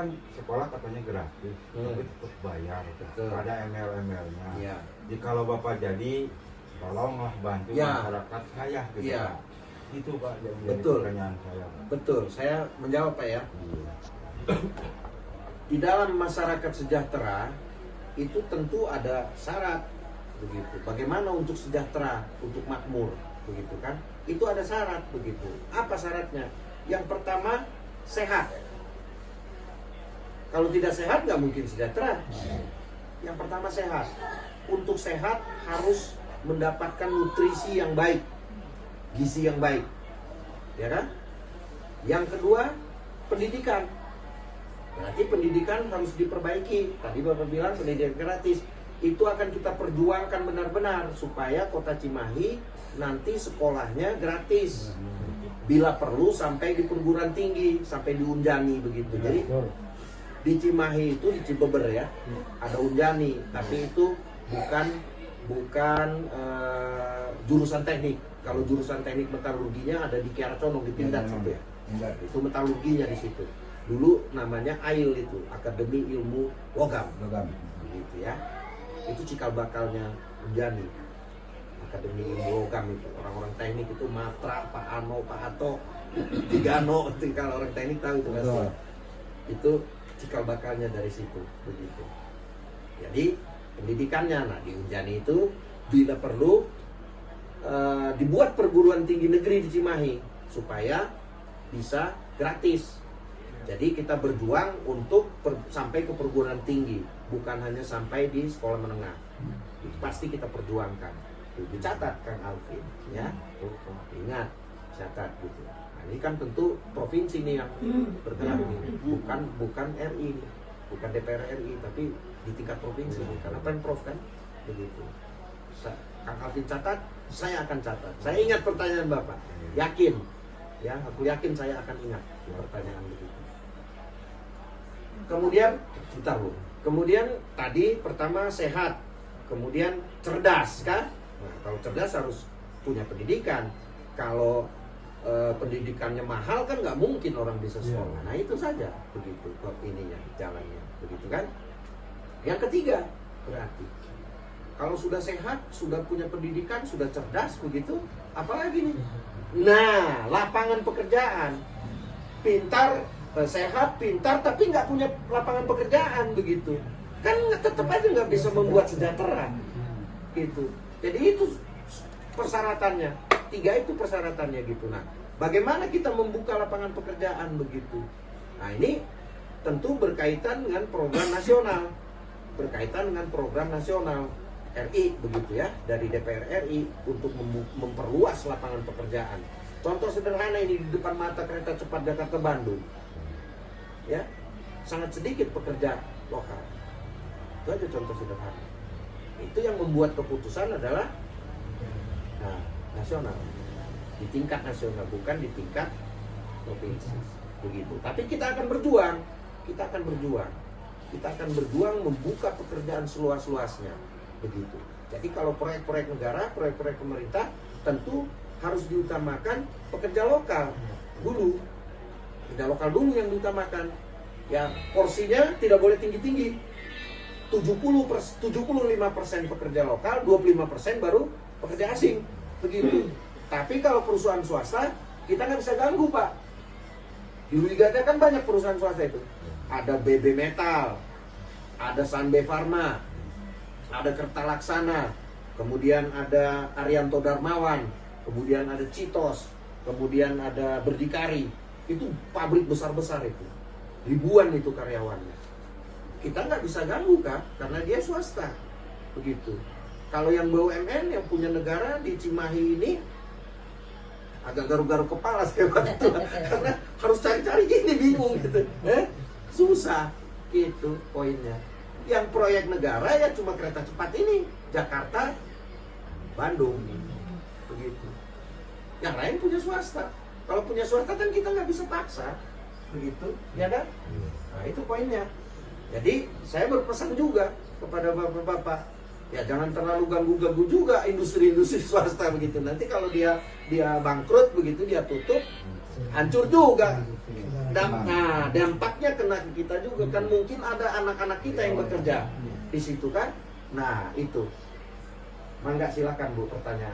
kan sekolah katanya gratis, tapi tetap bayar. Ada ML-ML-nya. Ya. Jadi kalau Bapak jadi, tolonglah bantu masyarakat saya gitu. Ya. Pak. Itu Pak yang jadi Betul. pertanyaan saya. Pak. Betul, saya menjawab Pak ya. Di dalam masyarakat sejahtera itu tentu ada syarat begitu. Bagaimana untuk sejahtera, untuk makmur begitu kan? Itu ada syarat begitu. Apa syaratnya? Yang pertama sehat. Kalau tidak sehat nggak mungkin sejahtera. Yang pertama sehat. Untuk sehat harus mendapatkan nutrisi yang baik, gizi yang baik, ya kan? Yang kedua pendidikan. Berarti pendidikan harus diperbaiki. Tadi Bapak bilang pendidikan gratis. Itu akan kita perjuangkan benar-benar supaya Kota Cimahi nanti sekolahnya gratis. Bila perlu sampai di perguruan tinggi, sampai di Unjani begitu. Jadi di Cimahi itu, di Cibeber ya, ada Unjani, tapi itu bukan jurusan teknik. Kalau jurusan teknik metalurginya ada di Kiara Condong di Pindad situ ya. Itu metalurginya di situ. Dulu namanya AIL itu, Akademi Ilmu Logam. Gitu ya. Itu cikal bakalnya Unjani. Akademi Ilmu Logam itu. Orang-orang teknik itu Matra, Pak Ano, Pak Ato, Tigano, itu kalau orang teknik tahu itu pasti. Itu cikal bakalnya dari situ begitu. Jadi pendidikannya, nah di Unjani itu bila perlu dibuat perguruan tinggi negeri di Cimahi supaya bisa gratis. Jadi kita berjuang untuk sampai ke perguruan tinggi, bukan hanya sampai di sekolah menengah. Itu pasti kita perjuangkan. Itu dicatat Kang Alvin, ya. Ingat, catat gitu. Nah, ini kan tentu provinsi nih yang bergerak ini, bukan RI, bukan DPR RI, tapi di tingkat provinsi, karena Pemprov kan begitu. Kang Alvin catat, saya akan catat. Saya ingat pertanyaan Bapak, yakin, ya, aku yakin saya akan ingat pertanyaan begitu. Kemudian, bentar Bu. Kemudian tadi pertama sehat, kemudian cerdas kan? Nah, kalau cerdas harus punya pendidikan. Kalau pendidikannya mahal kan nggak mungkin orang bisa sekolah. Nah itu saja begitu kok ininya jalannya begitu kan. Yang ketiga berarti kalau sudah sehat, sudah punya pendidikan, sudah cerdas begitu, apalagi nih? Nah lapangan pekerjaan, pintar, sehat, pintar tapi nggak punya lapangan pekerjaan begitu kan tetap aja nggak bisa membuat sejahtera gitu. Jadi itu persyaratannya. 3 itu persyaratannya gitu. Nah, bagaimana kita membuka lapangan pekerjaan begitu? Nah, ini tentu berkaitan dengan program nasional. Berkaitan dengan program nasional RI begitu ya, dari DPR RI untuk memperluas lapangan pekerjaan. Contoh sederhana ini di depan mata kereta cepat Jakarta Bandung. Ya. Sangat sedikit pekerja lokal. Itu aja contoh sederhana. Itu yang membuat keputusan adalah nasional, di tingkat nasional, bukan di tingkat provinsi begitu. Tapi kita akan berjuang, kita akan berjuang membuka pekerjaan seluas-luasnya begitu. Jadi kalau proyek-proyek negara, proyek-proyek pemerintah tentu harus diutamakan pekerja lokal dulu, pekerja lokal dulu yang diutamakan. Ya porsinya tidak boleh tinggi-tinggi. 75% pekerja lokal, 25% baru pekerja asing. Begitu. Tapi kalau perusahaan swasta kita nggak bisa ganggu Pak. Di Ligada kan banyak perusahaan swasta itu. Ada BB Metal, ada Sanbe Pharma, ada Kertalaksana, kemudian ada Arianto Darmawan, kemudian ada Citos, kemudian ada Berdikari. Itu pabrik besar-besar itu, ribuan itu karyawannya. Kita nggak bisa ganggu Kak, karena dia swasta. Begitu. Kalau yang BUMN yang punya negara di Cimahi ini agak garu-garu kepala saya waktu karena harus cari-cari gini bingung gitu. Susah gitu poinnya. Yang proyek negara ya cuma kereta cepat ini Jakarta Bandung begitu. Yang lain punya swasta. Kalau punya swasta kan kita nggak bisa paksa begitu, ya kan? Nah itu poinnya. Jadi saya berpesan juga kepada bapak-bapak. Ya jangan terlalu ganggu-ganggu juga industri-industri swasta begitu. Nanti kalau dia bangkrut begitu, dia tutup, hancur juga dampaknya kena ke kita juga kan, mungkin ada anak-anak kita yang bekerja di situ kan. Nah itu, mangga silakan Bu pertanyaan.